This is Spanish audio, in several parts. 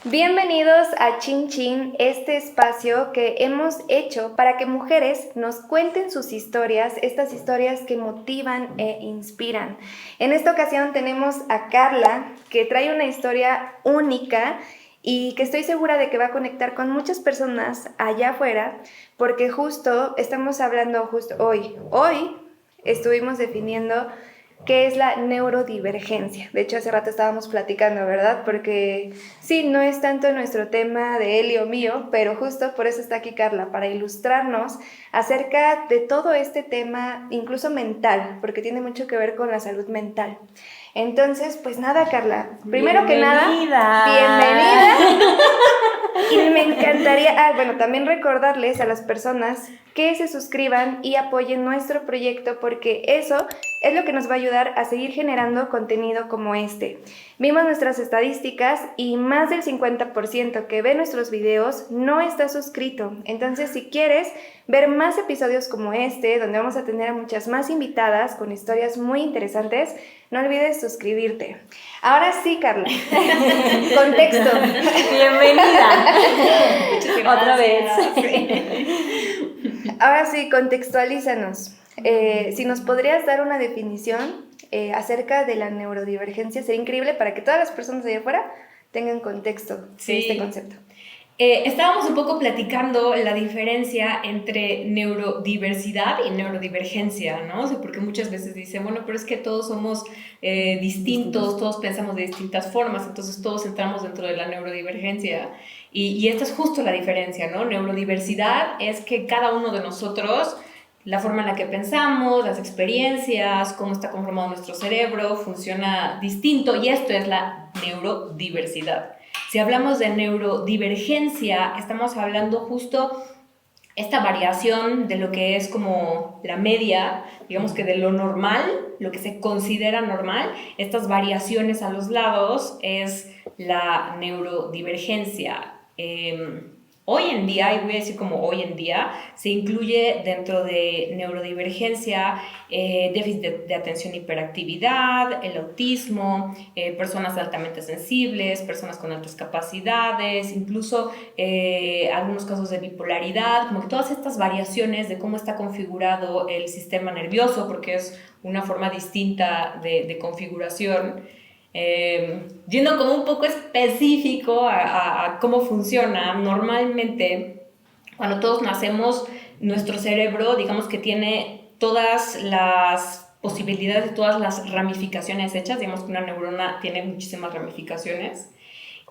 Bienvenidos a Chin Chin, este espacio que hemos hecho para que mujeres nos cuenten sus historias, estas historias que motivan e inspiran. En esta ocasión tenemos a Carla, que trae una historia única y que estoy segura de que va a conectar con muchas personas allá afuera, porque justo estamos hablando hoy. Hoy estuvimos definiendo qué es la neurodivergencia. De hecho, hace rato estábamos platicando, ¿verdad? Porque sí, no es tanto nuestro tema de él y o mío, pero justo por eso está aquí Carla, para ilustrarnos acerca de todo este tema, incluso mental, porque tiene mucho que ver con la salud mental. Entonces, pues nada, Carla, primero que nada, bienvenida. Y me encantaría, también recordarles a las personas que se suscriban y apoyen nuestro proyecto, porque eso es lo que nos va a ayudar a seguir generando contenido como este. Vimos nuestras estadísticas y más del 50% que ve nuestros videos no está suscrito. Entonces, si quieres ver más episodios como este, donde vamos a tener a muchas más invitadas con historias muy interesantes, no olvides suscribirte. Ahora sí, Carla. Contexto. Bienvenida. Otra vez. Ahora sí, contextualízanos. Si nos podrías dar una definición acerca de la neurodivergencia, sería increíble para que todas las personas de allá afuera tengan contexto de este concepto. Estábamos un poco platicando la diferencia entre neurodiversidad y neurodivergencia, ¿no? O sea, porque muchas veces dicen, bueno, pero es que todos somos distintos, todos pensamos de distintas formas, entonces todos entramos dentro de la neurodivergencia. Y esta es justo la diferencia, ¿no? Neurodiversidad es que cada uno de nosotros, la forma en la que pensamos, las experiencias, cómo está conformado nuestro cerebro, funciona distinto, y esto es la neurodiversidad. Si hablamos de neurodivergencia, estamos hablando justo esta variación de lo que es como la media, digamos que de lo normal, lo que se considera normal, estas variaciones a los lados es la neurodivergencia. Hoy en día, y voy a decir como hoy en día, se incluye dentro de neurodivergencia déficit de atención e hiperactividad, el autismo, personas altamente sensibles, personas con altas capacidades, incluso algunos casos de bipolaridad, como que todas estas variaciones de cómo está configurado el sistema nervioso, porque es una forma distinta de configuración. Yendo como un poco específico a cómo funciona, normalmente cuando todos nacemos, nuestro cerebro, digamos que tiene todas las posibilidades y todas las ramificaciones hechas, digamos que una neurona tiene muchísimas ramificaciones,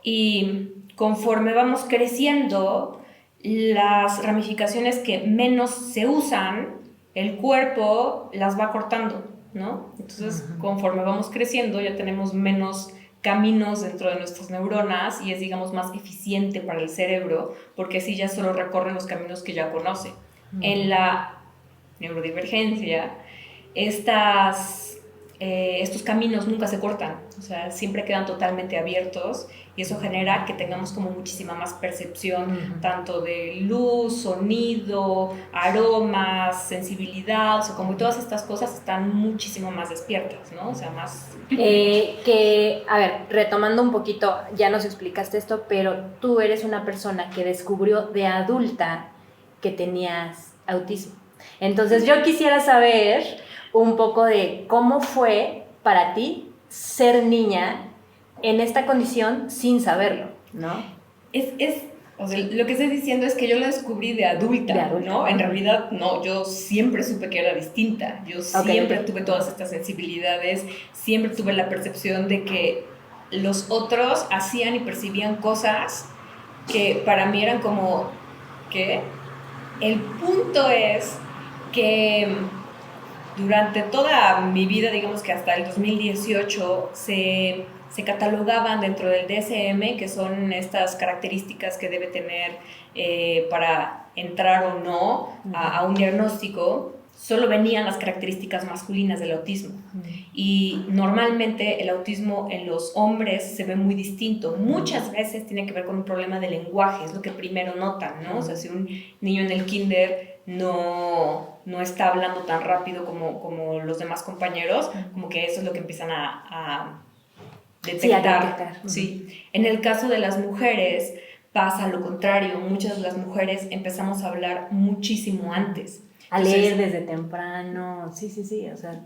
y conforme vamos creciendo, las ramificaciones que menos se usan, el cuerpo las va cortando, ¿no? Entonces, conforme vamos creciendo, ya tenemos menos caminos dentro de nuestras neuronas y es, digamos, más eficiente para el cerebro porque así ya solo recorren los caminos que ya conoce. En la neurodivergencia, estos caminos nunca se cortan, o sea, siempre quedan totalmente abiertos y eso genera que tengamos como muchísima más percepción, tanto de luz, sonido, aromas, sensibilidad, o sea, como todas estas cosas están muchísimo más despiertas, ¿no? O sea, más... A ver, retomando un poquito, ya nos explicaste esto, pero tú eres una persona que descubrió de adulta que tenías autismo. Entonces yo quisiera saber un poco de cómo fue para ti ser niña en esta condición sin saberlo, ¿no? O sea, lo que estoy diciendo es que yo lo descubrí de adulta, ¿no? En realidad, no, yo siempre supe que era distinta. Yo siempre tuve todas estas sensibilidades, siempre tuve la percepción de que los otros hacían y percibían cosas que para mí eran como, ¿qué? El punto es que durante toda mi vida, digamos que hasta el 2018, se catalogaban dentro del DSM, que son estas características que debe tener para entrar o no a un diagnóstico. Solo venían las características masculinas del autismo. Y normalmente el autismo en los hombres se ve muy distinto. Muchas veces tiene que ver con un problema de lenguaje, es lo que primero notan, ¿no? O sea, si un niño en el kinder no está hablando tan rápido como los demás compañeros, como que eso es lo que empiezan a detectar. Sí. En el caso de las mujeres pasa lo contrario, muchas de las mujeres empezamos a hablar muchísimo antes. A leer desde temprano, sí, o sea...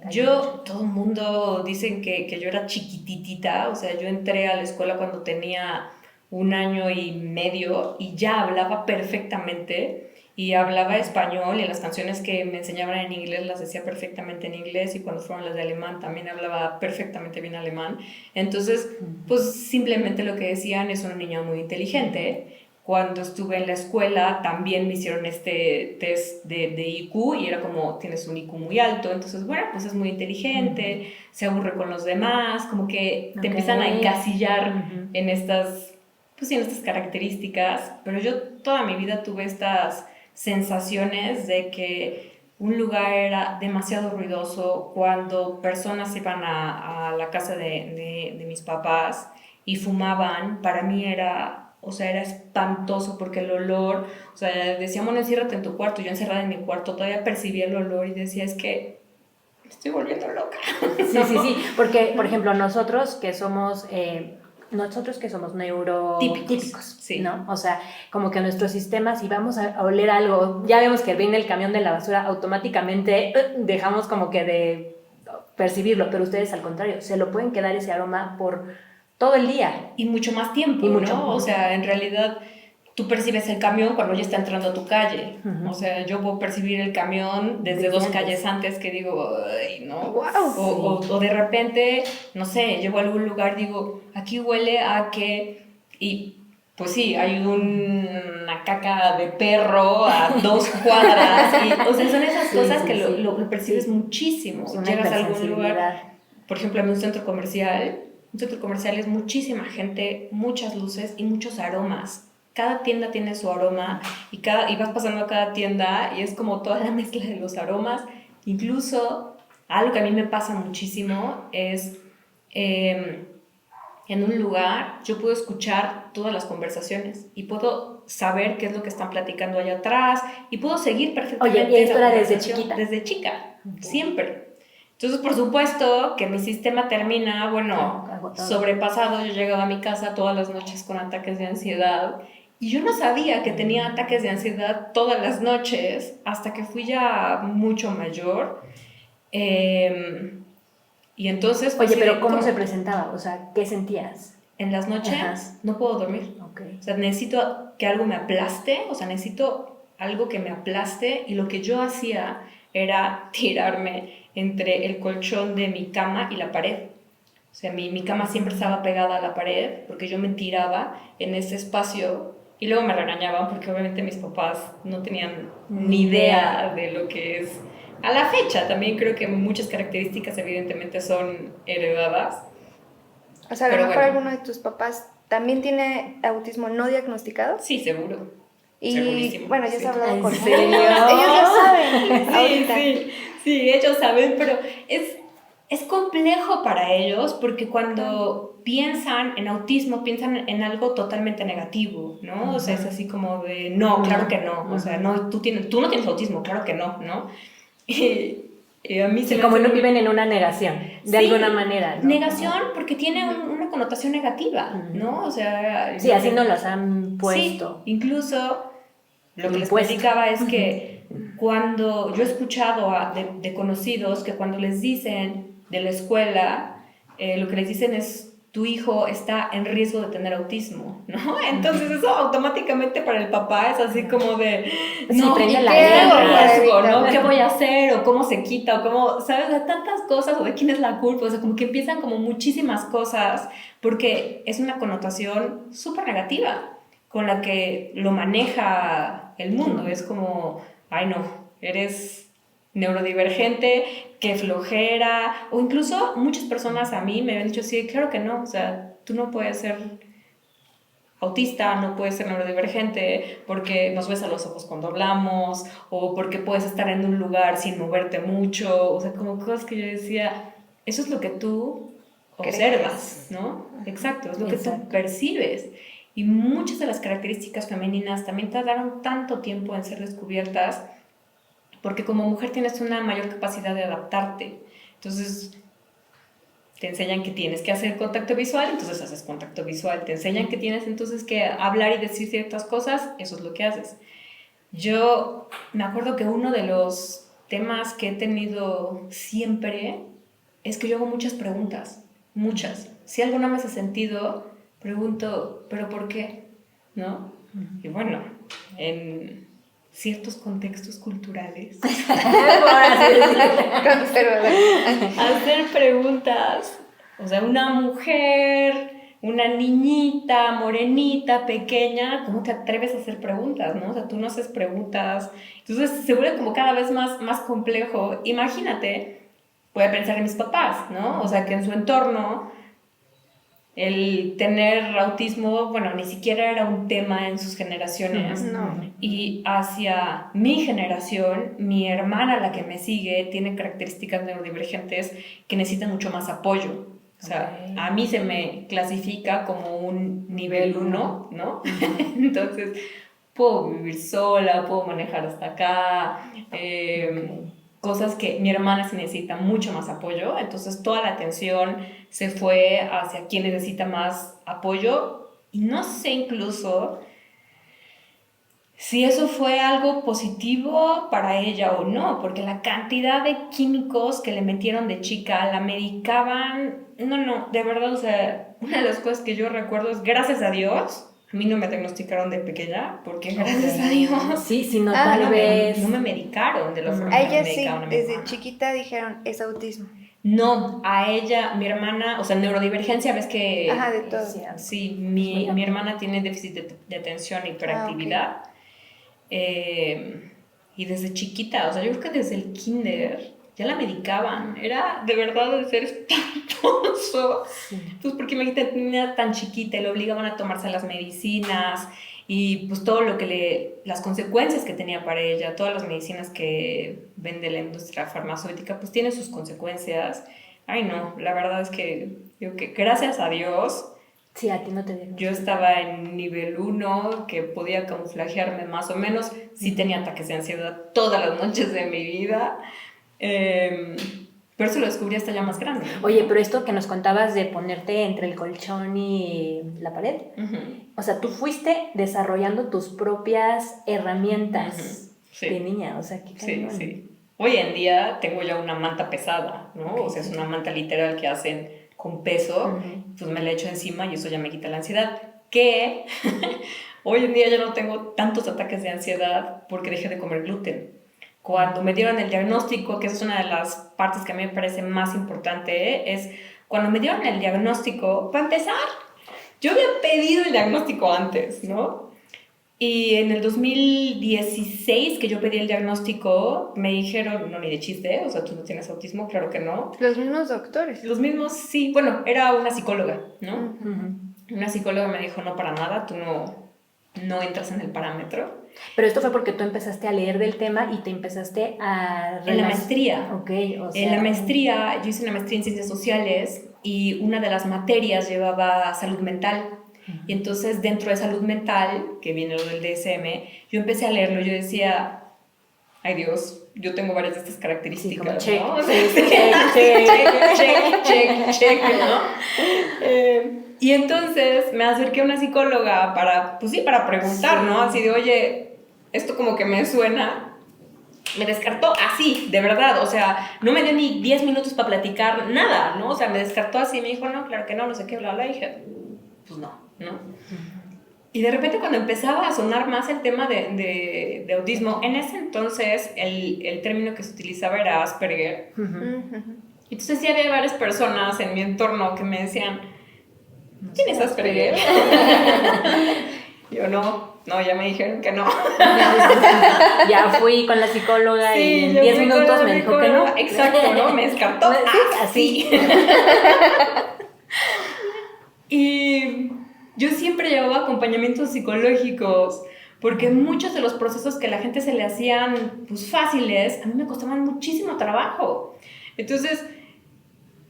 Todo el mundo dicen que yo era chiquititita, o sea, yo entré a la escuela cuando tenía 1 año y medio y ya hablaba perfectamente y hablaba español, y las canciones que me enseñaban en inglés las decía perfectamente en inglés, y cuando fueron las de alemán también hablaba perfectamente bien alemán. Entonces, pues simplemente lo que decían es una niña muy inteligente. Cuando estuve en la escuela también me hicieron este test de IQ y era como, tienes un IQ muy alto, entonces bueno, pues es muy inteligente, se aburre con los demás, como que te empiezan a encasillar en estas, pues sí, en estas características. Pero yo toda mi vida tuve estas sensaciones de que un lugar era demasiado ruidoso. Cuando personas iban a la casa de mis papás y fumaban, para mí era... O sea, era espantoso porque el olor, o sea, decían, bueno, enciérrate en tu cuarto. Yo encerrada en mi cuarto todavía percibía el olor y decía, es que me estoy volviendo loca. Sí, porque, por ejemplo, nosotros que somos neurotípicos, sí. ¿no? O sea, como que nuestro sistema, si vamos a oler algo, ya vemos que viene el camión de la basura, automáticamente dejamos como que de percibirlo, pero ustedes al contrario, se lo pueden quedar ese aroma por todo el día. Y mucho más tiempo, ¿no? O sea, en realidad tú percibes el camión cuando ya está entrando a tu calle. O sea, yo puedo percibir el camión desde 2 calles antes, que digo, ay, no. Wow. O de repente, no sé, llego a algún lugar, digo, aquí huele a que... Y pues sí, hay una caca de perro a 2 cuadras. O sea, son esas cosas que lo percibes muchísimo. Llegas a algún lugar, por ejemplo, en un centro comercial. Un centro comercial es muchísima gente, muchas luces y muchos aromas. Cada tienda tiene su aroma y vas pasando a cada tienda y es como toda la mezcla de los aromas. Incluso algo que a mí me pasa muchísimo es en un lugar yo puedo escuchar todas las conversaciones y puedo saber qué es lo que están platicando allá atrás y puedo seguir perfectamente. Oye, ¿y esto era desde chiquita? Desde chica, siempre. Entonces, por supuesto que mi sistema termina, sobrepasado. Yo llegaba a mi casa todas las noches con ataques de ansiedad y yo no sabía que tenía ataques de ansiedad todas las noches hasta que fui ya mucho mayor. Y entonces... Oye, pero ¿cómo se presentaba? O sea, ¿qué sentías? En las noches no puedo dormir. Okay. O sea, necesito que algo me aplaste, o sea, necesito algo que me aplaste, y lo que yo hacía era tirarme entre el colchón de mi cama y la pared. O sea, mi cama siempre estaba pegada a la pared porque yo me tiraba en ese espacio y luego me regañaban porque obviamente mis papás no tenían ni idea de lo que es. A la fecha también creo que muchas características evidentemente son heredadas. O sea, a lo mejor alguno de tus papás también tiene autismo no diagnosticado. Sí, seguro. Y segurísimo. Bueno, ya se ha hablado con ellos. ¿Serio? Ellos ya saben ahorita. Sí, ellos saben, pero es complejo para ellos porque cuando piensan en autismo, piensan en algo totalmente negativo, ¿no? O sea, es así como de, no, claro que no. O sea, no, tú no tienes autismo, claro que no, ¿no? Y a mí sí, como no viven en una negación, de alguna manera, ¿no? Negación porque tiene una connotación negativa, ¿no? O sea... Sí, así nos las han puesto. Sí, incluso lo que les platicaba es que cuando yo he escuchado de conocidos que cuando les dicen de la escuela, lo que les dicen es, tu hijo está en riesgo de tener autismo, ¿no? Entonces eso automáticamente para el papá es así como de, no, prende la riesgo, ¿no? ¿Qué voy a hacer? O cómo se quita, o cómo, ¿sabes? De tantas cosas, o de quién es la culpa, o sea, como que empiezan como muchísimas cosas, porque es una connotación súper negativa con la que lo maneja el mundo. Es como, ay no, eres neurodivergente, qué flojera, o incluso muchas personas a mí me habían dicho, sí, claro que no, o sea, tú no puedes ser autista, no puedes ser neurodivergente porque nos ves a los ojos cuando hablamos, o porque puedes estar en un lugar sin moverte mucho, o sea, como cosas que yo decía, eso es lo que tú observas, ¿no? Exacto, es lo que tú percibes. Y muchas de las características femeninas también tardaron tanto tiempo en ser descubiertas porque como mujer tienes una mayor capacidad de adaptarte. Entonces, Te enseñan que tienes que hacer contacto visual, entonces haces contacto visual. Te enseñan que tienes entonces que hablar y decir ciertas cosas, eso es lo que haces. Yo me acuerdo que uno de los temas que he tenido siempre es que yo hago muchas preguntas, muchas. Si algo no me hace sentido, pregunto, ¿pero por qué? ¿No? Y bueno, en ciertos contextos culturales, hacer preguntas, o sea, una mujer, una niñita, morenita, pequeña, ¿cómo te atreves a hacer preguntas, no? O sea, tú no haces preguntas, entonces se vuelve como cada vez más complejo. Imagínate, voy a pensar en mis papás, ¿no? O sea, que en su entorno el tener autismo, bueno, ni siquiera era un tema en sus generaciones. No. Y hacia mi generación, mi hermana, la que me sigue, tiene características neurodivergentes que necesitan mucho más apoyo. O sea, Okay. a mí se me clasifica como un nivel 1, ¿no? Entonces, puedo vivir sola, puedo manejar hasta acá, cosas que mi hermana sí necesita mucho más apoyo, entonces toda la atención se fue hacia quien necesita más apoyo y no sé incluso si eso fue algo positivo para ella o no, porque la cantidad de químicos que le metieron de chica, la medicaban, no, de verdad, o sea, una de las cosas que yo recuerdo es gracias a Dios. A mí no me diagnosticaron de pequeña, porque gracias a Dios Sí, si no, tal no vez. no me medicaron de la forma A que me ella sí, medicaban a mi desde hermana. chiquita dijeron, es autismo. No, a ella, mi hermana, o sea, neurodivergencia, ves que Ajá, de todo. sí, mi hermana tiene déficit de atención e hiperactividad. Y desde chiquita, o sea, yo creo que desde el kinder ya la medicaban. Era de verdad de ser espantoso. Sí. Pues porque imagínate, niña tan chiquita y le obligaban a tomarse las medicinas y pues todo lo que las consecuencias que tenía para ella, todas las medicinas que vende la industria farmacéutica, pues tiene sus consecuencias. Ay, no, la verdad es que digo que gracias a Dios Sí, a ti no te dieron. yo estaba en nivel 1, que podía camuflajearme más o menos. Sí tenía ataques de ansiedad todas las noches de mi vida. Pero eso lo descubrí hasta ya más grande. Oye, pero esto que nos contabas de ponerte entre el colchón y la pared, o sea, tú fuiste desarrollando tus propias herramientas Sí. de niña, o sea, qué cañón. Sí. Hoy en día tengo ya una manta pesada, ¿no? Okay, o sea, es una manta literal que hacen con peso, pues me la echo encima y eso ya me quita la ansiedad. Que hoy en día ya no tengo tantos ataques de ansiedad porque dejé de comer gluten. Cuando me dieron el diagnóstico, que esa es una de las partes que a mí me parece más importante, es cuando me dieron el diagnóstico, para empezar, yo había pedido el diagnóstico antes, ¿no? Y en el 2016 que yo pedí el diagnóstico, me dijeron, no, ni de chiste, o sea, tú no tienes autismo, claro que no. Los mismos doctores. Los mismos, sí, bueno, era una psicóloga, ¿no? Uh-huh. Una psicóloga me dijo, no, para nada, tú no entras en el parámetro. Pero esto fue porque tú empezaste a leer del tema y te empezaste a... En la maestría. Ok, o sea... En la maestría, yo hice una maestría en ciencias sociales y una de las materias llevaba salud mental. Y entonces dentro de salud mental, que viene lo del DSM, yo empecé a leerlo, yo decía, ay Dios, yo tengo varias de estas características, sí, como ¿no? Check, ¿no? Y entonces me acerqué a una psicóloga para preguntar, ¿no? Así de, oye, esto como que me suena. Me descartó así, de verdad, o sea, no me dio ni 10 minutos para platicar nada, ¿no? O sea, me descartó así, me dijo, no, claro que no sé qué, bla, bla, y dije, pues no. Y de repente cuando empezaba a sonar más el tema de autismo, en ese entonces el término que se utilizaba era Asperger. Entonces sí había varias personas en mi entorno que me decían, ¿tienes Asperger? Yo no, ya me dijeron que no. Ya fui con la psicóloga y en 10 minutos me dijo que no. Exacto, ¿no? Me descartó así. Y yo siempre llevaba acompañamientos psicológicos porque muchos de los procesos que a la gente se le hacían pues fáciles, a mí me costaban muchísimo trabajo. Entonces,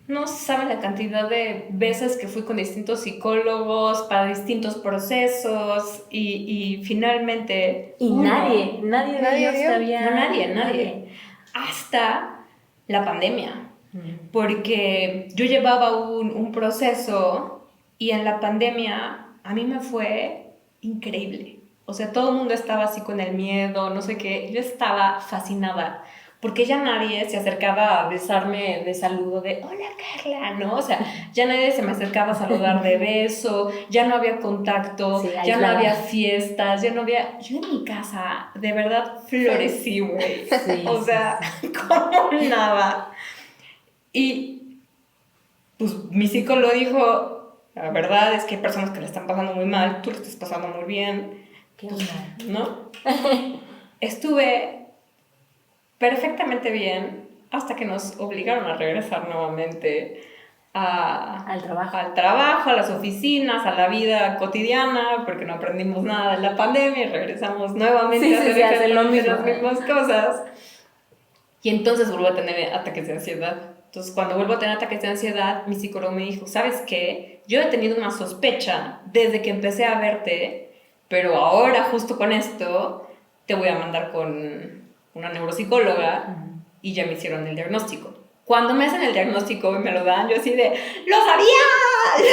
no saben la cantidad de veces que fui con distintos psicólogos para distintos procesos y finalmente... Y nadie de ellos dio. sabía... No, nadie. Hasta la pandemia. porque yo llevaba un proceso y en la pandemia a mí me fue increíble. O sea, todo el mundo estaba así con el miedo, no sé qué. Yo estaba fascinada porque ya nadie se acercaba a besarme de saludo de hola Carla, ¿no? O sea, ya nadie se me acercaba a saludar de beso, ya no había contacto, Sí, ya no aislada. había fiestas, ya no había... Yo en mi casa, de verdad, florecí, güey. Sí, O sea, como nada. Y pues mi psicólogo dijo, la verdad es que hay personas que le están pasando muy mal, tú le estás pasando muy bien, Qué onda. ¿no? Estuve perfectamente bien hasta que nos obligaron a regresar nuevamente Al trabajo. al trabajo, a las oficinas, a la vida cotidiana, porque no aprendimos nada de la pandemia y regresamos nuevamente a hacer hacen lo mismo. las mismas cosas. Y entonces vuelvo a tener ataques de ansiedad. Entonces, cuando vuelvo a tener ataques de ansiedad, mi psicólogo me dijo, ¿sabes qué? Yo he tenido una sospecha desde que empecé a verte, pero ahora justo con esto te voy a mandar con una neuropsicóloga y ya me hicieron el diagnóstico. Cuando me hacen el diagnóstico y me lo dan, yo así de, ¡lo sabía!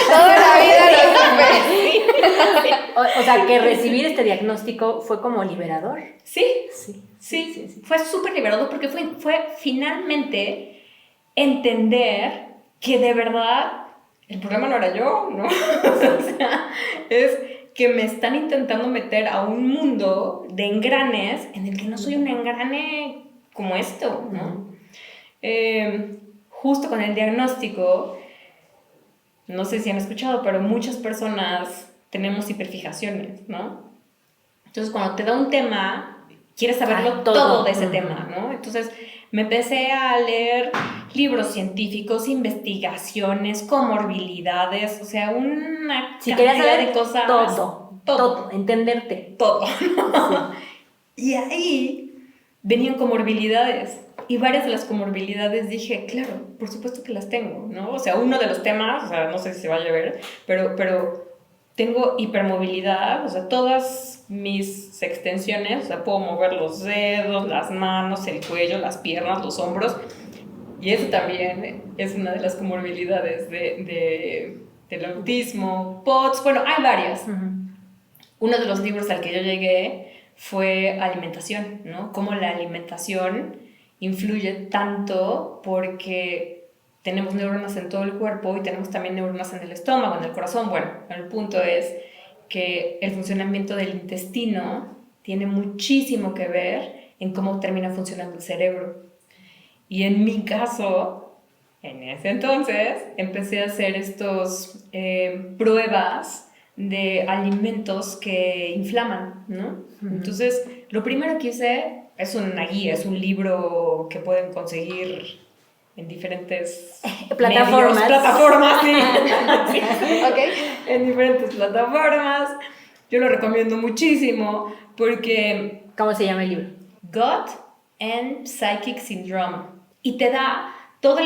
Toda la vida lo supe. O sea, que recibir este diagnóstico fue como liberador. Sí, Sí. sí. Fue súper liberador porque fue finalmente entender que de verdad el problema no era yo, ¿no? O sea, es que me están intentando meter a un mundo de engranes en el que no soy un engrane como esto, ¿no? Justo con el diagnóstico, no sé si han escuchado, pero muchas personas tenemos hiperfijaciones, ¿no? Entonces, cuando te da un tema, quieres saberlo todo de ese tema, ¿no? Entonces, me empecé a leer libros científicos, investigaciones, comorbilidades, o sea, una cantidad de cosas. Todo, entenderte. Todo. Sí. Y ahí venían comorbilidades. Y varias de las comorbilidades dije, claro, por supuesto que las tengo, ¿no? O sea, uno de los temas, o sea, no sé si se vaya a ver, pero tengo hipermovilidad, o sea, todas mis extensiones, o sea, puedo mover los dedos, las manos, el cuello, las piernas, los hombros, y eso también es una de las comorbilidades del autismo, POTS, bueno, hay varias. Uno de los libros al que yo llegué fue alimentación, ¿no? Cómo la alimentación influye tanto porque tenemos neuronas en todo el cuerpo y tenemos también neuronas en el estómago, en el corazón. Bueno, el punto es que el funcionamiento del intestino tiene muchísimo que ver en cómo termina funcionando el cerebro. Y en mi caso, en ese entonces, empecé a hacer estos pruebas de alimentos que inflaman, ¿no? Entonces, lo primero que hice es una guía, es un libro que pueden conseguir en diferentes plataformas. Plataformas, sí. Okay. En diferentes plataformas. Yo lo recomiendo muchísimo porque... ¿Cómo se llama el libro? Gut and Psychic Syndrome. Y te da todo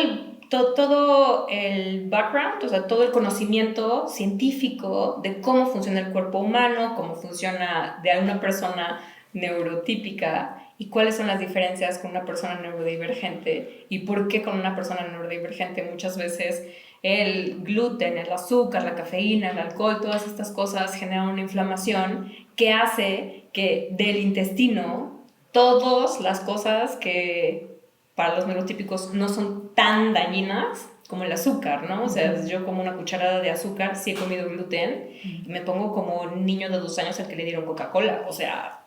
el background, o sea, todo el conocimiento científico de cómo funciona el cuerpo humano, cómo funciona de una persona neurotípica y cuáles son las diferencias con una persona neurodivergente y por qué con una persona neurodivergente muchas veces el gluten, el azúcar, la cafeína, el alcohol, todas estas cosas generan una inflamación que hace que del intestino todas las cosas que para los neurotípicos no son tan dañinas como el azúcar, ¿no? O sea, yo como una cucharada de azúcar, sí he comido gluten y me pongo como un niño de 2 años al que le dieron Coca-Cola, o sea,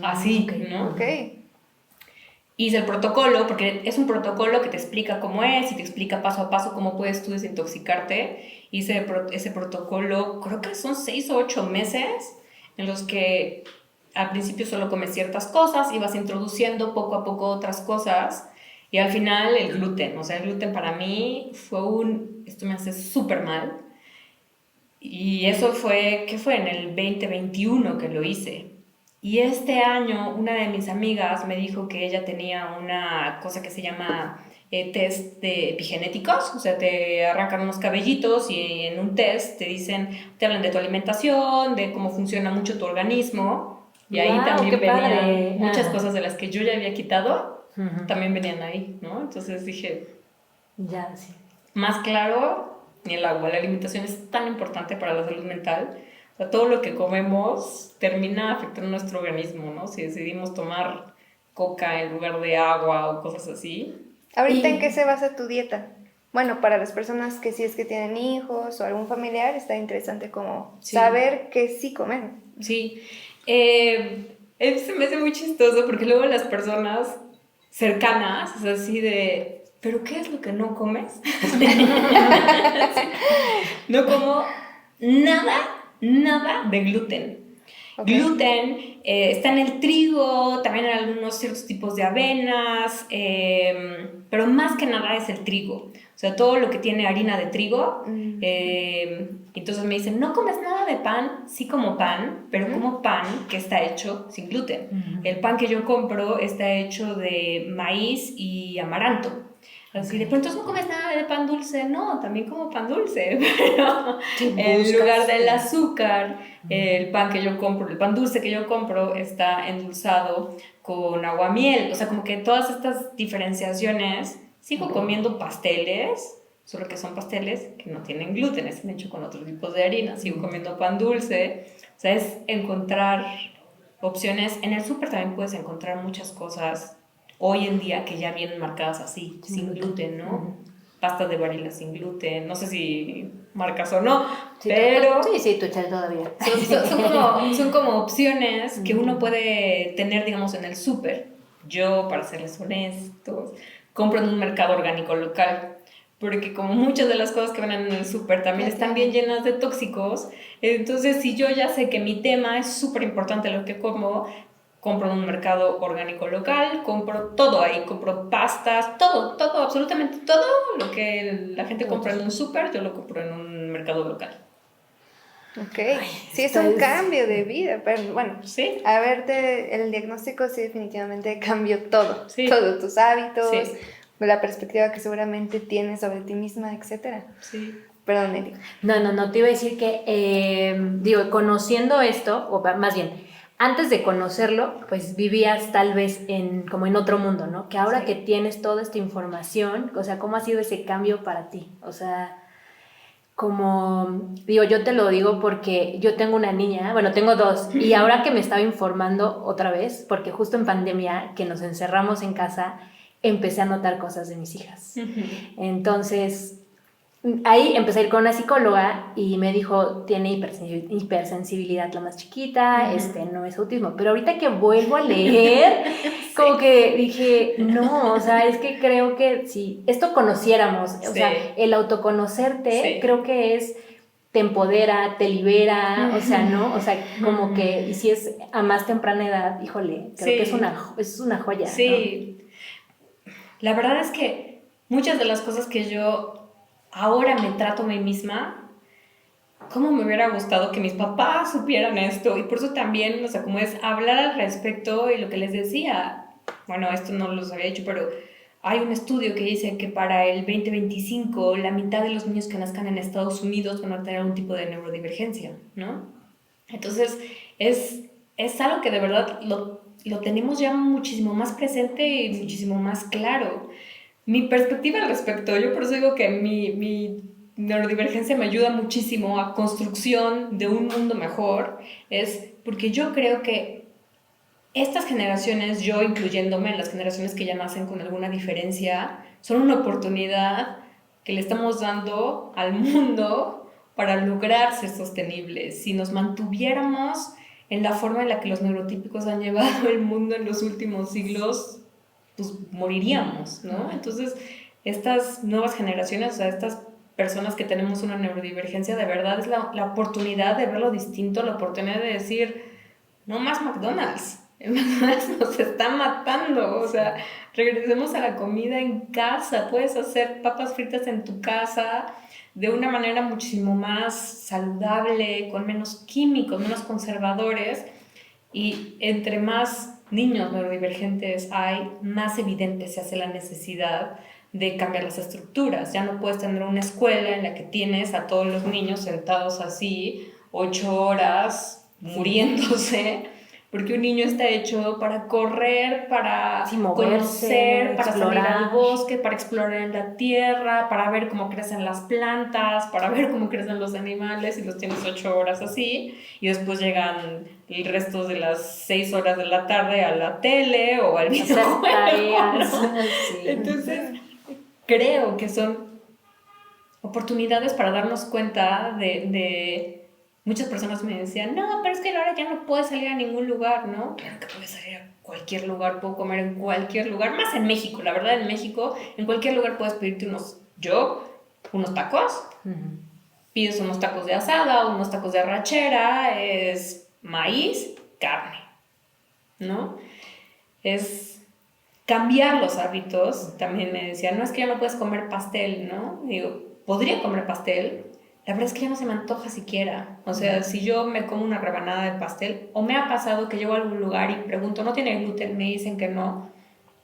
así, ¿no? Ok. Hice el protocolo, porque es un protocolo que te explica cómo es y te explica paso a paso cómo puedes tú desintoxicarte. Hice ese protocolo, creo que son 6 o 8 meses en los que al principio solo comes ciertas cosas y vas introduciendo poco a poco otras cosas y al final el gluten, o sea, el gluten para mí fue esto me hace súper mal y eso fue, ¿qué fue? En el 2021 que lo hice. Y este año una de mis amigas me dijo que ella tenía una cosa que se llama test de epigenéticos, o sea, te arrancan unos cabellitos y en un test te dicen, te hablan de tu alimentación, de cómo funciona mucho tu organismo. Y ahí también venían muchas cosas de las que yo ya había quitado, también venían ahí, ¿no? Entonces dije, Ya, sí. Más claro, ni el agua. La alimentación es tan importante para la salud mental. O sea, todo lo que comemos termina afectando nuestro organismo, ¿no? Si decidimos tomar coca en lugar de agua o cosas así. ¿Ahorita Y- en qué se basa tu dieta? Bueno, para las personas que si es que tienen hijos o algún familiar, está interesante como Sí. saber qué sí comer. Sí. Se me hace muy chistoso porque luego las personas cercanas, es así de, ¿pero qué es lo que no comes? No como nada de gluten. Ok. Gluten está en el trigo, también en algunos ciertos tipos de avenas, pero más que nada es el trigo. O sea, todo lo que tiene harina de trigo. Entonces me dicen, ¿no comes nada de pan? Sí como pan, pero como pan que está hecho sin gluten. El pan que yo compro está hecho de maíz y amaranto. Así de, pero entonces no comes nada de pan dulce. No, también como pan dulce, pero Sí, en lugar del buscas- azúcar, el pan que yo compro, el pan dulce que yo compro está endulzado con aguamiel. O sea, como que todas estas diferenciaciones, sigo comiendo pasteles, solo que son pasteles que no tienen gluten, están hechos con otros tipos de harina. Sigo comiendo pan dulce. O sea, es encontrar opciones. En el súper también puedes encontrar muchas cosas hoy en día que ya vienen marcadas así, sin gluten, ¿no? Pasta de varila sin gluten, no sé si marcas o no, Sí, pero sí, tú echas todavía. son como opciones que uno puede tener, digamos, en el súper. Yo, para serles honestos, compro en un mercado orgánico local, porque como muchas de las cosas que venden en el súper también Ya, están claro. bien llenas de tóxicos, entonces si yo ya sé que mi tema es súper importante lo que como, compro en un mercado orgánico local, compro todo ahí, compro pastas, todo, absolutamente todo lo que la gente compra en un súper, yo lo compro en un mercado local. Ok, Ay, sí es esto un es- cambio de vida, pero bueno, Sí, el diagnóstico sí definitivamente cambió todo, sí, todo, tus hábitos, sí, la perspectiva que seguramente tienes sobre ti misma, etcétera. sí. Perdón, Nelly. No, te iba a decir que, digo, conociendo esto, más bien, antes de conocerlo, pues vivías tal vez como en otro mundo, ¿no? Que ahora Sí. que tienes toda esta información, o sea, ¿cómo ha sido ese cambio para ti? O sea, como, digo, yo te lo digo porque yo tengo una niña, bueno, tengo dos, y ahora que me estaba informando otra vez, porque justo en pandemia, que nos encerramos en casa, empecé a notar cosas de mis hijas. Entonces, ahí empecé a ir con una psicóloga y me dijo, tiene hipersensibilidad la más chiquita, no es autismo. Pero ahorita que vuelvo a leer, como que dije, no, o sea, es que creo que si esto conociéramos, o sea, el autoconocerte, Sí. creo que te empodera, te libera, o sea, ¿no? O sea, como que, y si es a más temprana edad, híjole, creo que es una joya, ¿no? Sí, la verdad es que muchas de las cosas que yo ahora me trato a mí misma, cómo me hubiera gustado que mis papás supieran esto, y por eso también, o sea, como es hablar al respecto, y lo que les decía, bueno, esto no los había dicho, pero hay un estudio que dice que para el 2025 la mitad de los niños que nazcan en Estados Unidos van a tener algún tipo de neurodivergencia, ¿no? Entonces, es algo que de verdad lo tenemos ya muchísimo más presente y muchísimo más claro. Mi perspectiva al respecto, yo por eso digo que mi neurodivergencia me ayuda muchísimo a construcción de un mundo mejor, es porque yo creo que estas generaciones, yo incluyéndome en las generaciones que ya nacen con alguna diferencia, son una oportunidad que le estamos dando al mundo para lograr ser sostenibles. Si nos mantuviéramos en la forma en la que los neurotípicos han llevado el mundo en los últimos siglos, pues moriríamos, ¿no? Entonces, estas nuevas generaciones, o sea, estas personas que tenemos una neurodivergencia, de verdad es la oportunidad de verlo distinto, la oportunidad de decir, no más McDonald's. El McDonald's nos está matando. O sea, regresemos a la comida en casa. Puedes hacer papas fritas en tu casa de una manera muchísimo más saludable, con menos químicos, menos conservadores. Y entre más niños neurodivergentes hay, más evidente se hace la necesidad de cambiar las estructuras. Ya no puedes tener una escuela en la que tienes a todos los niños sentados así 8 horas muriéndose, porque un niño está hecho para correr, para moverse, conocer, para explorar. salir al bosque, para explorar en la tierra, para ver cómo crecen las plantas, para ver cómo crecen los animales, y los tienes 8 horas así, y después llegan el resto de las 6 horas de la tarde a la tele o al Hacer videojuego. tareas. Sí. Entonces, creo que son oportunidades para darnos cuenta de muchas personas me decían, no, pero es que ahora ya no puedes salir a ningún lugar, ¿no? Claro que puedes salir a cualquier lugar, puedo comer en cualquier lugar, más en México, la verdad en México, en cualquier lugar puedes pedirte unos tacos, pides unos tacos de asada, unos tacos de arrachera, es maíz, carne, ¿no? Es cambiar los hábitos. También me decían, no, es que ya no puedes comer pastel, ¿no? Digo, podría comer pastel, la verdad es que ya no se me antoja siquiera. O sea, si yo me como una rebanada de pastel, o me ha pasado que llego a algún lugar y pregunto, ¿no tiene gluten? Me dicen que no,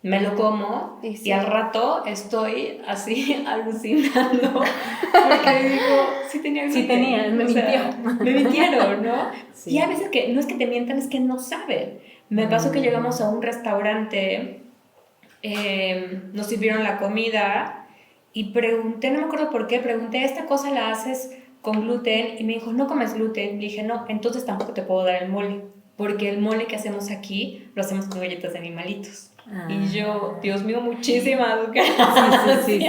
me lo como y al rato estoy así alucinando porque digo, sí tenía gluten. Sí tenía, me mintió. Me mintieron, ¿no? Sí. Y a veces que no es que te mientan, es que no saben. Me pasó que llegamos a un restaurante, nos sirvieron la comida y pregunté, no me acuerdo por qué, pregunté, ¿esta cosa la haces con gluten? Y me dijo, ¿no comes gluten? Le dije, no, entonces tampoco te puedo dar el mole, porque el mole que hacemos aquí lo hacemos con galletas de animalitos. Y yo, Dios mío, muchísimas gracias. Sí.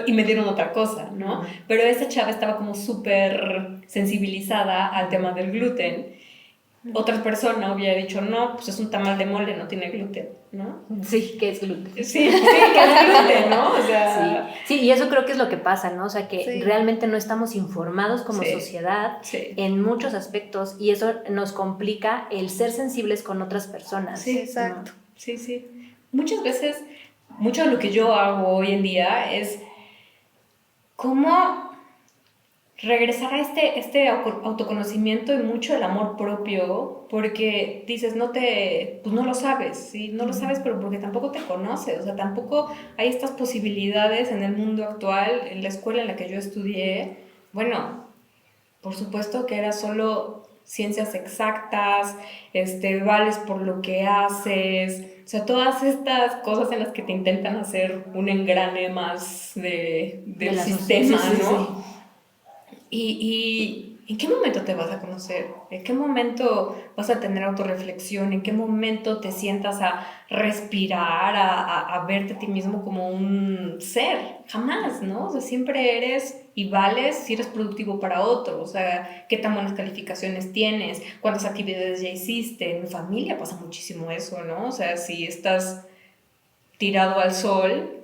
Y me dieron otra cosa, ¿no? Pero esa chava estaba como súper sensibilizada al tema del gluten. Otra persona hubiera dicho, no, pues es un tamal de mole, no tiene gluten, ¿no? Sí, que es gluten. Sí, que es gluten, ¿no? O sea... Sí, y eso creo que es lo que pasa, ¿no? O sea, que Sí. realmente no estamos informados como sociedad en muchos aspectos y eso nos complica el ser sensibles con otras personas. Sí, exacto. ¿No? Sí. Muchas veces, mucho de lo que yo hago hoy en día es cómo regresar a este autoconocimiento y mucho el amor propio, porque dices, pues no lo sabes, ¿sí? No lo sabes, pero porque tampoco te conoces, o sea, tampoco hay estas posibilidades en el mundo actual, en la escuela en la que yo estudié, bueno, por supuesto que era solo ciencias exactas, vales por lo que haces, o sea, todas estas cosas en las que te intentan hacer un engrane más del sistema, ¿no? Sí. ¿Y en qué momento te vas a conocer? ¿En qué momento vas a tener autorreflexión? ¿En qué momento te sientas a respirar, a verte a ti mismo como un ser? Jamás, ¿no? O sea, siempre eres y vales si eres productivo para otro. O sea, qué tan buenas calificaciones tienes, cuántas actividades ya hiciste. En familia pasa muchísimo eso, ¿no? O sea, si estás tirado al sol,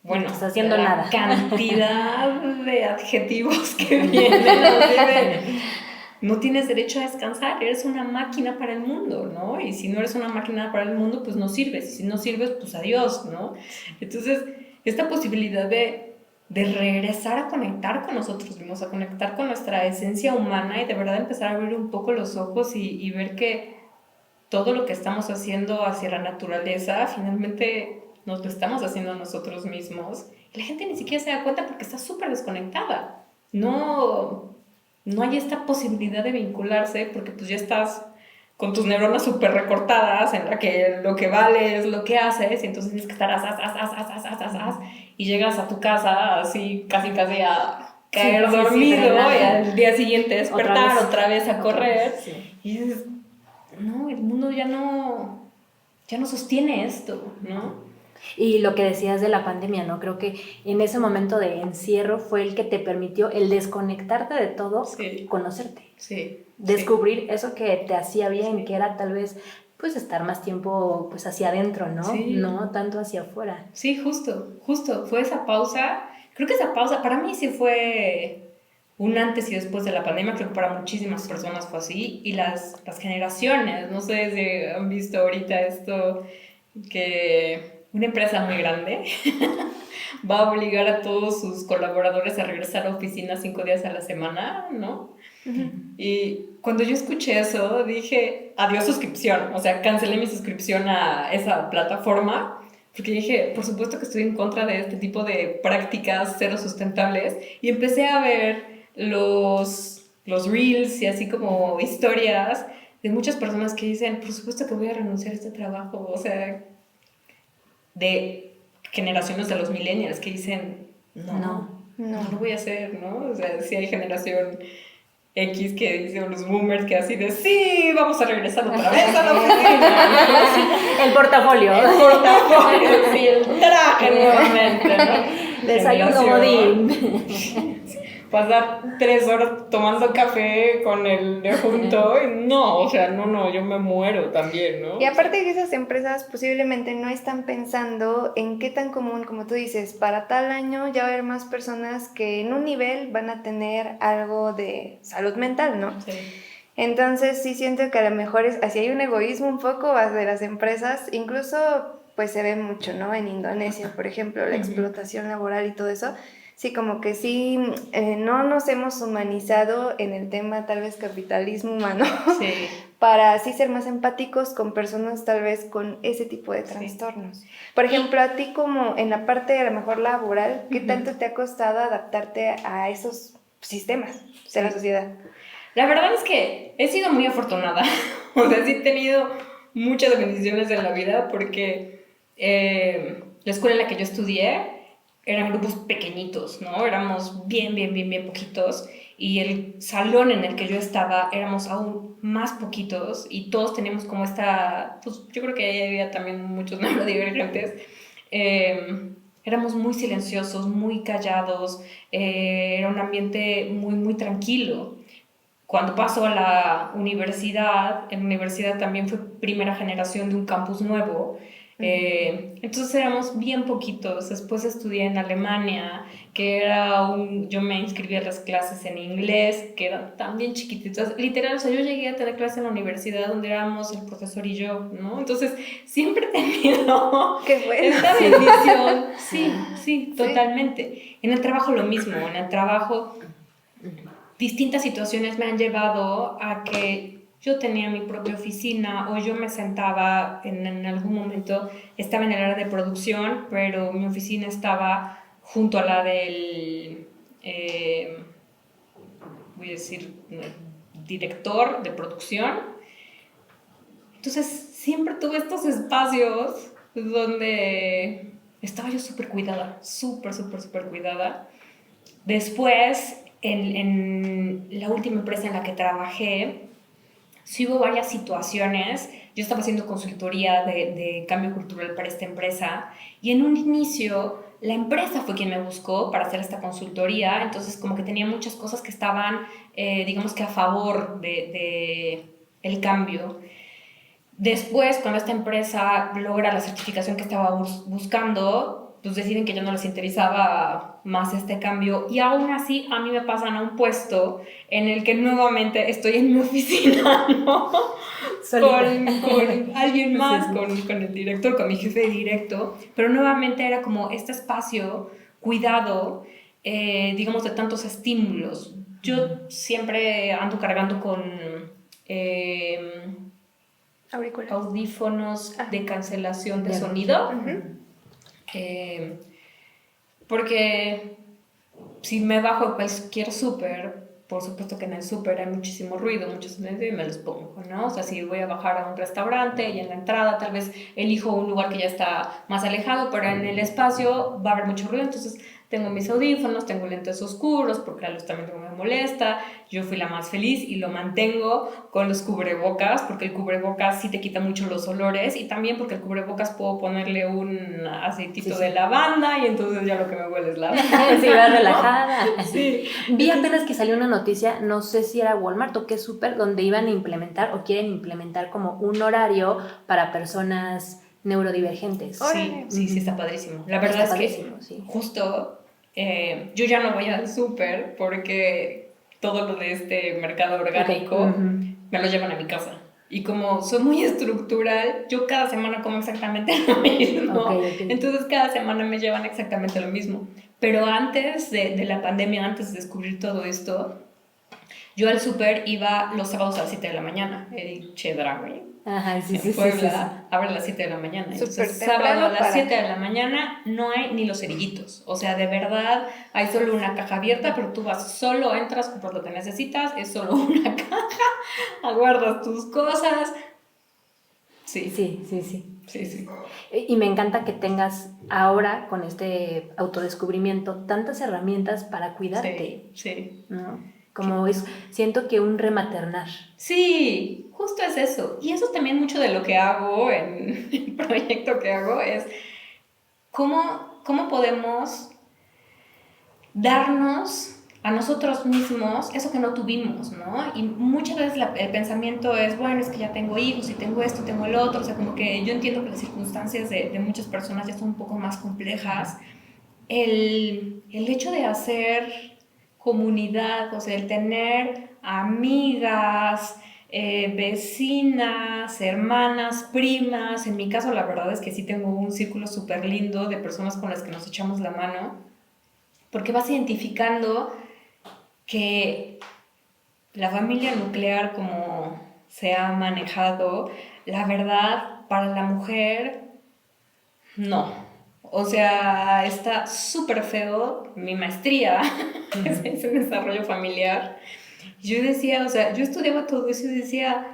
bueno, no estás haciendo la nada. cantidad de adjetivos que vienen así de, no tienes derecho a descansar, eres una máquina para el mundo, ¿no? Y si no eres una máquina para el mundo, pues no sirves, y si no sirves, pues adiós, ¿no? Entonces, esta posibilidad de regresar a conectar con nosotros mismos, a conectar con nuestra esencia humana y de verdad empezar a abrir un poco los ojos y ver que todo lo que estamos haciendo hacia la naturaleza, finalmente nos lo estamos haciendo a nosotros mismos. Y la gente ni siquiera se da cuenta porque está súper desconectada. No hay esta posibilidad de vincularse porque pues ya estás con tus neuronas súper recortadas en la que lo que vale es lo que haces y entonces tienes que estar y llegas a tu casa así casi a caer dormido y al día siguiente despertar otra vez a correr y dices, no, el mundo ya no sostiene esto, ¿no? Y lo que decías de la pandemia, ¿no? Creo que en ese momento de encierro fue el que te permitió el desconectarte de todo, conocerte. Descubrir eso que te hacía bien, que era tal vez pues estar más tiempo pues hacia adentro, ¿no? No tanto hacia afuera. Sí, justo. Fue esa pausa. Creo que esa pausa para mí sí fue un antes y después de la pandemia. Creo que para muchísimas personas fue así. Y las generaciones, no sé si han visto ahorita esto que una empresa muy grande va a obligar a todos sus colaboradores a regresar a oficina 5 días a la semana, ¿no? Uh-huh. Y cuando yo escuché eso, dije, adiós suscripción. O sea, cancelé mi suscripción a esa plataforma, porque dije, por supuesto que estoy en contra de este tipo de prácticas cero sustentables. Y empecé a ver los reels y así como historias de muchas personas que dicen, por supuesto que voy a renunciar a este trabajo, o sea, de generaciones de los millennials que dicen, no lo voy a hacer, ¿no? O sea, sí hay generación X que dice, unos boomers que así de, sí, vamos a regresar otra vez a la oficina. El portafolio. Sí, el traje nuevamente, ¿no? Desayuno godín. Pasar 3 horas tomando café con el de junto, no, o sea, no, yo me muero también, ¿no? Y aparte que esas empresas posiblemente no están pensando en qué tan común, como tú dices, para tal año ya va a haber más personas que en un nivel van a tener algo de salud mental, ¿no? Sí. Entonces sí siento que a lo mejor así hay un egoísmo un poco de las empresas, incluso pues se ve mucho, ¿no? En Indonesia, por ejemplo, la explotación laboral y todo eso. Sí, como que sí, no nos hemos humanizado en el tema tal vez capitalismo humano, Sí. para así ser más empáticos con personas tal vez con ese tipo de trastornos. Por ejemplo, a ti como en la parte a lo mejor laboral, ¿qué tanto te ha costado adaptarte a esos sistemas de la sociedad? La verdad es que he sido muy afortunada, o sea, sí he tenido muchas bendiciones en la vida porque la escuela en la que yo estudié eran grupos pequeñitos, ¿no? Éramos bien poquitos y el salón en el que yo estaba éramos aún más poquitos y todos teníamos como esta, pues yo creo que ahí había también muchos neurodivergentes. Éramos muy silenciosos, muy callados, era un ambiente muy tranquilo. Cuando paso a la universidad, en la universidad también fue primera generación de un campus nuevo, entonces éramos bien poquitos. Después estudié en Alemania, que era yo me inscribí a las clases en inglés, que eran también chiquititas, literal, o sea, yo llegué a tener clases en la universidad donde éramos el profesor y yo, ¿no? Entonces siempre he tenido ¡Qué bueno! esta bendición, sí, totalmente. En el trabajo lo mismo, en el trabajo distintas situaciones me han llevado a que yo tenía mi propia oficina o yo me sentaba en algún momento, estaba en el área de producción, pero mi oficina estaba junto a la del, voy a decir, director de producción. Entonces siempre tuve estos espacios donde estaba yo súper cuidada, súper cuidada. Después, en la última empresa en la que trabajé, sí hubo varias situaciones. Yo estaba haciendo consultoría de cambio cultural para esta empresa y en un inicio la empresa fue quien me buscó para hacer esta consultoría, entonces como que tenía muchas cosas que estaban, digamos que a favor de el cambio. Después, cuando esta empresa logra la certificación que estaba buscando, pues deciden que ya no les interesaba más este cambio y aún así a mí me pasan a un puesto en el que nuevamente estoy en mi oficina, ¿no? Con alguien más, sí. Con el director, con mi jefe directo, pero nuevamente era como este espacio cuidado, digamos, de tantos estímulos. Yo siempre ando cargando con audífonos de cancelación de sonido. Porque si me bajo a cualquier súper, por supuesto que en el súper hay muchísimo ruido, mucho silencio y me los pongo, ¿no? O sea, si voy a bajar a un restaurante y en la entrada tal vez elijo un lugar que ya está más alejado, pero en el espacio va a haber mucho ruido, entonces tengo mis audífonos, tengo lentes oscuros porque la luz también me molesta. Yo fui la más feliz y lo mantengo con los cubrebocas porque el cubrebocas sí te quita mucho los olores y también porque el cubrebocas puedo ponerle un aceitito de lavanda y entonces ya lo que me huele es lavanda. Sí, va relajada. Sí. Vi apenas que salió una noticia, no sé si era Walmart o qué súper, donde iban a implementar o quieren implementar como un horario para personas neurodivergentes. Sí, está padrísimo. La verdad es que sí. Justo yo ya no voy al súper porque todo lo de este mercado orgánico me lo llevan a mi casa. Y como soy muy estructural, yo cada semana como exactamente lo mismo. Entonces cada semana me llevan exactamente lo mismo. Pero antes de la pandemia, antes de descubrir todo esto, Yo al súper iba los sábados a las 7 de la mañana, el Chedraui. Ajá, sí, En sí, Puebla, sí, sí. abre a las 7 de la mañana. Entonces, Súper sábado a temprano las 7 de la mañana no hay ni los cerillitos. O sea, de verdad, hay solo una caja abierta, pero tú vas solo, entras, compras lo que necesitas, es solo una caja, aguardas tus cosas. Sí, Sí, sí, sí. sí, sí. Y me encanta que tengas ahora, con este autodescubrimiento, tantas herramientas para cuidarte, Sí, sí. ¿no? Como es, siento que un rematernar. Sí, justo es eso. Y eso también mucho de lo que hago en el proyecto que hago es cómo podemos darnos a nosotros mismos eso que no tuvimos, ¿no? Y muchas veces el pensamiento es, bueno, es que ya tengo hijos y tengo esto, tengo el otro, o sea, como que yo entiendo que las circunstancias de muchas personas ya son un poco más complejas. El hecho de hacer comunidad, o sea, el tener amigas, vecinas, hermanas, primas, en mi caso la verdad es que sí tengo un círculo súper lindo de personas con las que nos echamos la mano, porque vas identificando que la familia nuclear como se ha manejado, la verdad, para la mujer, no. O sea, está súper feo. Mi maestría es en desarrollo familiar. Yo decía, o sea, yo estudiaba todo eso y decía,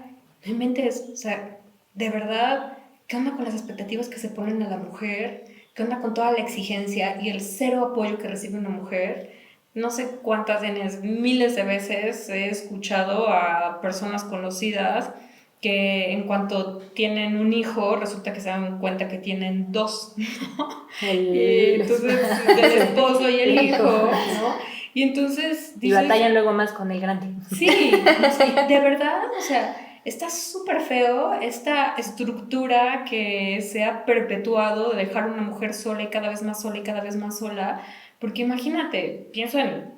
no inventes, o sea, de verdad, ¿qué onda con las expectativas que se ponen a la mujer? ¿Qué onda con toda la exigencia y el cero apoyo que recibe una mujer? No sé cuántas veces, miles de veces he escuchado a personas conocidas que en cuanto tienen un hijo, resulta que se dan cuenta que tienen dos, ¿no? Y entonces, el esposo y el hijo, ¿no? Y entonces dices, y batallan luego más con el grande. Sí, de verdad, o sea, está súper feo esta estructura que se ha perpetuado de dejar a una mujer sola y cada vez más sola y cada vez más sola, porque imagínate, pienso en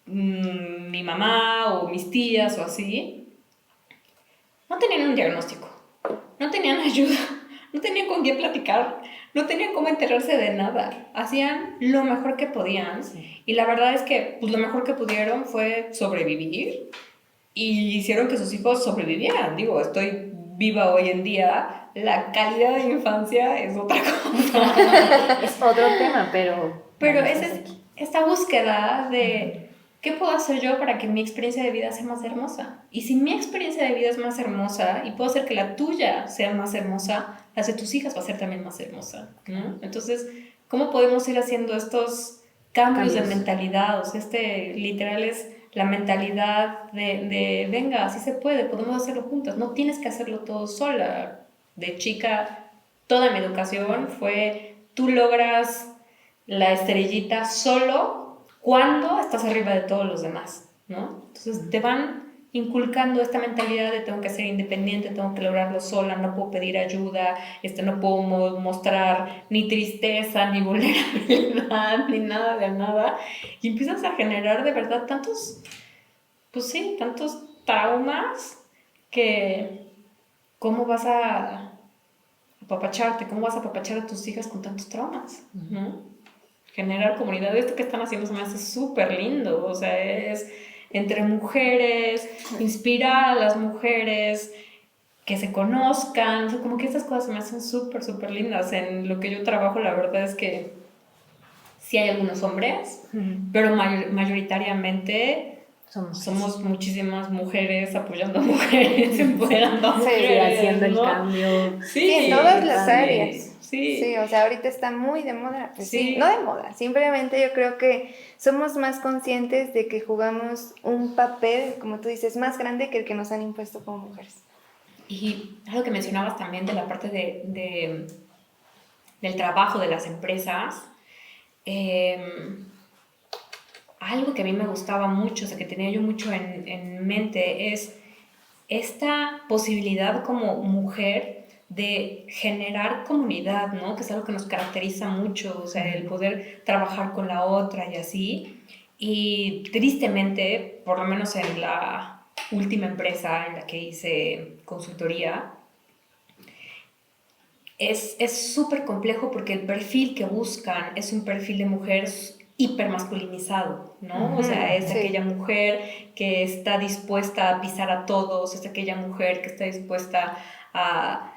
mi mamá o mis tías o así, no tenían un diagnóstico, no tenían ayuda, no tenían con quién platicar, no tenían cómo enterarse de nada. Hacían lo mejor que podían y la verdad es que pues, lo mejor que pudieron fue sobrevivir y hicieron que sus hijos sobrevivieran. Digo, estoy viva hoy en día, la calidad de infancia es otra cosa. Es otro tema, Pero es esta búsqueda de qué puedo hacer yo para que mi experiencia de vida sea más hermosa. Y si mi experiencia de vida es más hermosa y puedo hacer que la tuya sea más hermosa, la de tus hijas va a ser también más hermosa, ¿no? Entonces, ¿cómo podemos ir haciendo estos cambios de mentalidad? O sea, literal es la mentalidad de venga, así se puede, podemos hacerlo juntas, no tienes que hacerlo todo sola. De chica, toda mi educación fue, tú logras la estrellita solo cuando estás arriba de todos los demás, ¿no? Entonces te van inculcando esta mentalidad de tengo que ser independiente, tengo que lograrlo sola, no puedo pedir ayuda, no puedo mostrar ni tristeza, ni vulnerabilidad, ni nada de nada, y empiezas a generar de verdad tantos, pues sí, tantos traumas que ¿cómo vas a apapacharte? ¿Cómo vas a apapachar a tus hijas con tantos traumas? ¿No? Generar comunidad, esto que están haciendo se me hace súper lindo, o sea, es entre mujeres, inspirar a las mujeres, que se conozcan, o sea, como que estas cosas se me hacen súper, súper lindas. En lo que yo trabajo, la verdad es que sí hay algunos hombres, pero mayoritariamente somos muchísimas mujeres apoyando a mujeres, empoderando a mujeres, haciendo el ¿no? cambio. Sí, en todas las áreas. Sí. Sí, o sea, ahorita está muy de moda. Pues sí, no de moda, simplemente yo creo que somos más conscientes de que jugamos un papel, como tú dices, más grande que el que nos han impuesto como mujeres. Y algo que mencionabas también de la parte del trabajo de las empresas, algo que a mí me gustaba mucho, o sea, que tenía yo mucho en mente, es esta posibilidad como mujer de generar comunidad, ¿no? Que es algo que nos caracteriza mucho, o sea, el poder trabajar con la otra y así. Y tristemente, por lo menos en la última empresa en la que hice consultoría, es súper complejo porque el perfil que buscan es un perfil de mujer hipermasculinizado, ¿no? O sea, es aquella mujer que está dispuesta a pisar a todos, es aquella mujer que está dispuesta a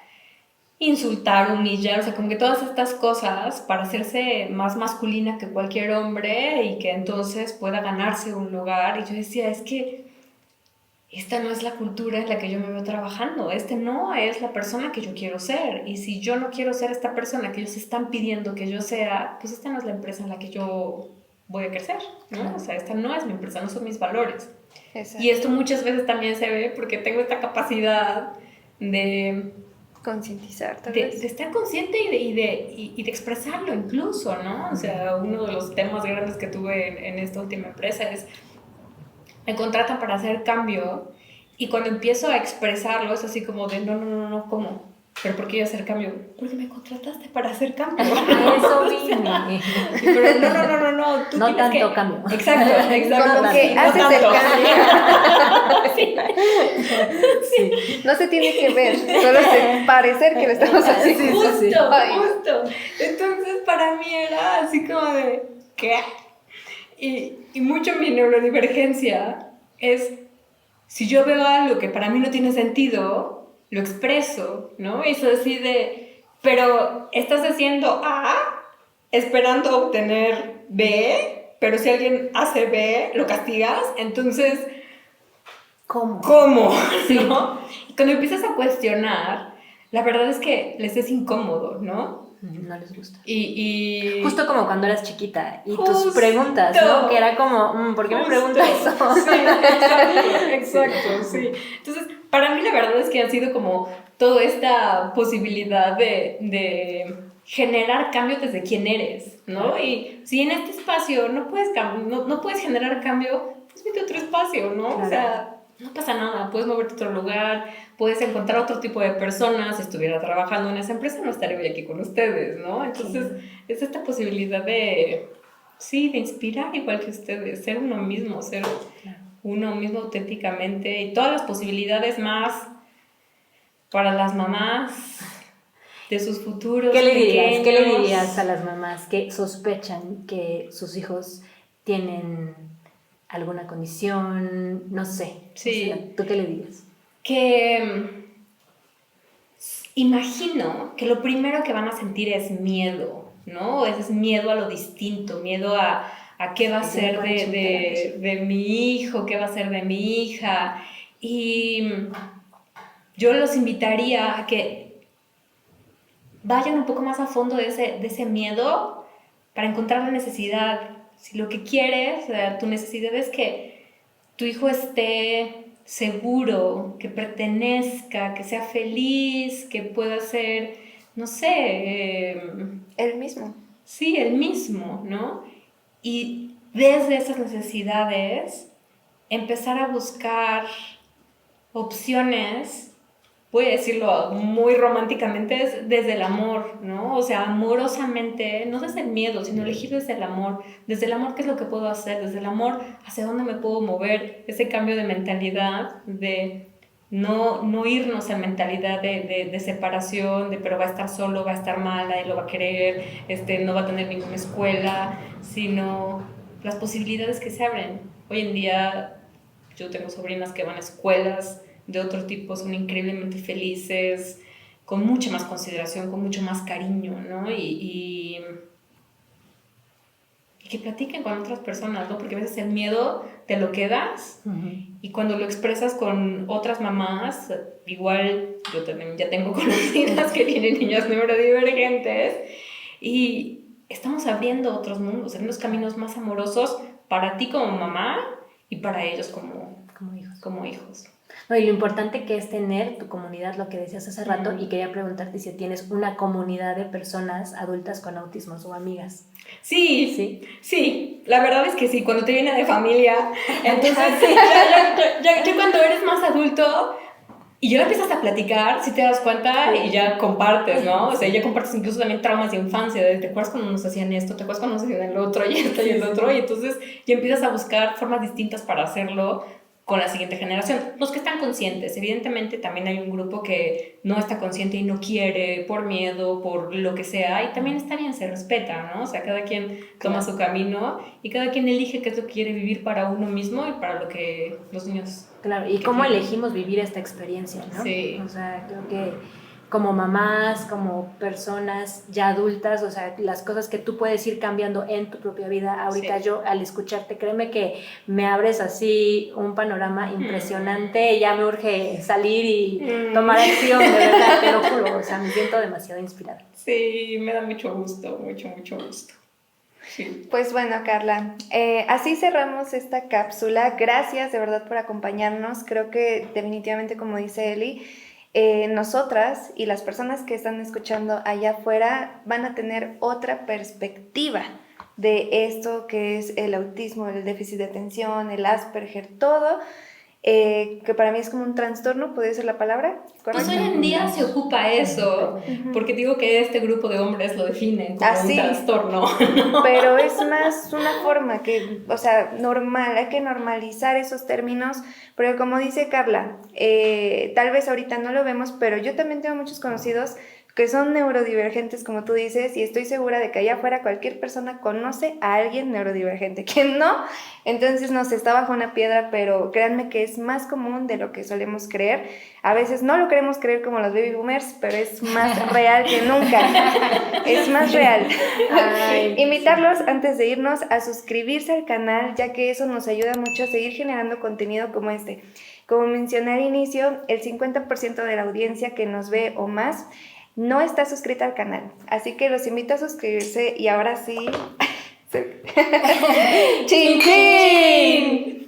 insultar, humillar, o sea, como que todas estas cosas para hacerse más masculina que cualquier hombre y que entonces pueda ganarse un lugar. Y yo decía, es que esta no es la cultura en la que yo me veo trabajando, no es la persona que yo quiero ser. Y si yo no quiero ser esta persona que ellos están pidiendo que yo sea, pues esta no es la empresa en la que yo voy a crecer, ¿no? O sea, esta no es mi empresa, no son mis valores. Exacto. Y esto muchas veces también se ve porque tengo esta capacidad de concientizar, de estar consciente y de expresarlo incluso, ¿no? O sea, uno de los temas grandes que tuve en esta última empresa es, me contratan para hacer cambio y cuando empiezo a expresarlo es así como de, no, ¿cómo? ¿Pero por qué yo hacer cambio? Porque me contrataste para hacer cambio. Eso vine. Pero no, tú no tanto que... cambio. Exacto. Como que haces el cambio. Sí. No se tiene que ver, solo se parecer que lo estamos haciendo. Justo. Entonces para mí era así como de, ¿qué? Y mucho mi neurodivergencia es, si yo veo algo que para mí no tiene sentido, lo expreso, ¿no? Y eso así de, pero estás haciendo A esperando obtener B, pero si alguien hace B, lo castigas, entonces, ¿Cómo? Sí. ¿No? Y cuando empiezas a cuestionar, la verdad es que les es incómodo, ¿no? No les gusta. Y... Justo como cuando eras chiquita y tus preguntas, ¿no? Que era como, ¿por qué me preguntas eso? Sí, exacto, sí. Entonces, para mí la verdad es que ha sido como toda esta posibilidad de generar cambio desde quién eres, ¿no? Y si en este espacio no puedes generar cambio, pues vete a otro espacio, ¿no? Claro. O sea, no pasa nada, puedes moverte a otro lugar, puedes encontrar otro tipo de personas. Si estuviera trabajando en esa empresa no estaría hoy aquí con ustedes, ¿no? Entonces es esta posibilidad de inspirar igual que ustedes, ser uno mismo, ser uno mismo auténticamente, y todas las posibilidades más para las mamás de sus futuros pequeños. ¿Qué le dirías a las mamás que sospechan que sus hijos tienen alguna condición, no sé? Sí. O sea, ¿tú qué le dirías? Que imagino que lo primero que van a sentir es miedo, ¿no? Es miedo a lo distinto, miedo a qué va a ser de mi hijo, qué va a ser de mi hija. Y yo los invitaría a que vayan un poco más a fondo de ese miedo para encontrar la necesidad. Si lo que quieres, tu necesidad es que tu hijo esté seguro, que pertenezca, que sea feliz, que pueda ser, no sé... el mismo. Sí, el mismo, ¿no? Y desde esas necesidades empezar a buscar opciones, voy a decirlo muy románticamente, es desde el amor, ¿no? O sea, amorosamente, no desde el miedo, sino elegir desde el amor. Desde el amor, ¿qué es lo que puedo hacer? Desde el amor, ¿hacia dónde me puedo mover? Ese cambio de mentalidad, de no irnos a mentalidad de separación, de pero va a estar solo, va a estar mal, nadie lo va a querer, no va a tener ninguna escuela, sino las posibilidades que se abren. Hoy en día yo tengo sobrinas que van a escuelas de otro tipo, son increíblemente felices, con mucha más consideración, con mucho más cariño, ¿no? Y que platiquen con otras personas, ¿no? Porque a veces el miedo te lo quedas, y cuando lo expresas con otras mamás, igual yo también ya tengo conocidas que tienen niños neurodivergentes, y estamos abriendo otros mundos, unos caminos más amorosos para ti como mamá y para ellos como hijos. No, y lo importante que es tener tu comunidad, lo que decías hace rato, y quería preguntarte si tienes una comunidad de personas adultas con autismo o amigas. Sí, la verdad es que sí, cuando te viene de familia, entonces ya cuando eres más adulto y ya empiezas a platicar, si te das cuenta y ya compartes, ¿no? O sea, ya compartes incluso también traumas de infancia, ¿te acuerdas cuando nos hacían esto? ¿Te acuerdas cuando nos hacían el otro y esto y el otro? Y entonces ya empiezas a buscar formas distintas para hacerlo, con la siguiente generación. Los que están conscientes, evidentemente también hay un grupo que no está consciente y no quiere por miedo, por lo que sea, y también está bien, se respeta, ¿no? O sea, cada quien toma su camino y cada quien elige qué es lo que quiere vivir para uno mismo y para lo que los niños... Claro, y cómo elegimos vivir esta experiencia, ¿no? Sí. O sea, creo que como mamás, como personas ya adultas, o sea, las cosas que tú puedes ir cambiando en tu propia vida. Ahorita yo, al escucharte, créeme que me abres así un panorama impresionante. Ya me urge salir y tomar acción, de verdad, te lo juro. O sea, me siento demasiado inspirada. Sí, me da mucho gusto, mucho gusto. Sí. Pues bueno, Carla, así cerramos esta cápsula. Gracias de verdad por acompañarnos. Creo que definitivamente, como dice Eli, nosotras y las personas que están escuchando allá afuera van a tener otra perspectiva de esto que es el autismo, el déficit de atención, el Asperger, todo, que para mí es como un trastorno, ¿podría ser la palabra? Pues hoy en día se ocupa eso, porque digo que este grupo de hombres lo definen como un trastorno. Pero es más una forma que, o sea, normal, hay que normalizar esos términos, porque como dice Carla, tal vez ahorita no lo vemos, pero yo también tengo muchos conocidos que son neurodivergentes, como tú dices, y estoy segura de que allá afuera cualquier persona conoce a alguien neurodivergente. ¿Quién no? Entonces no se está bajo una piedra, pero créanme que es más común de lo que solemos creer. A veces no lo queremos creer como los baby boomers, pero es más real que nunca. Es más real. Ay, invitarlos antes de irnos a suscribirse al canal, ya que eso nos ayuda mucho a seguir generando contenido como este. Como mencioné al inicio, el 50% de la audiencia que nos ve o más no está suscrita al canal, así que los invito a suscribirse y ahora sí... ¡Chin, chin!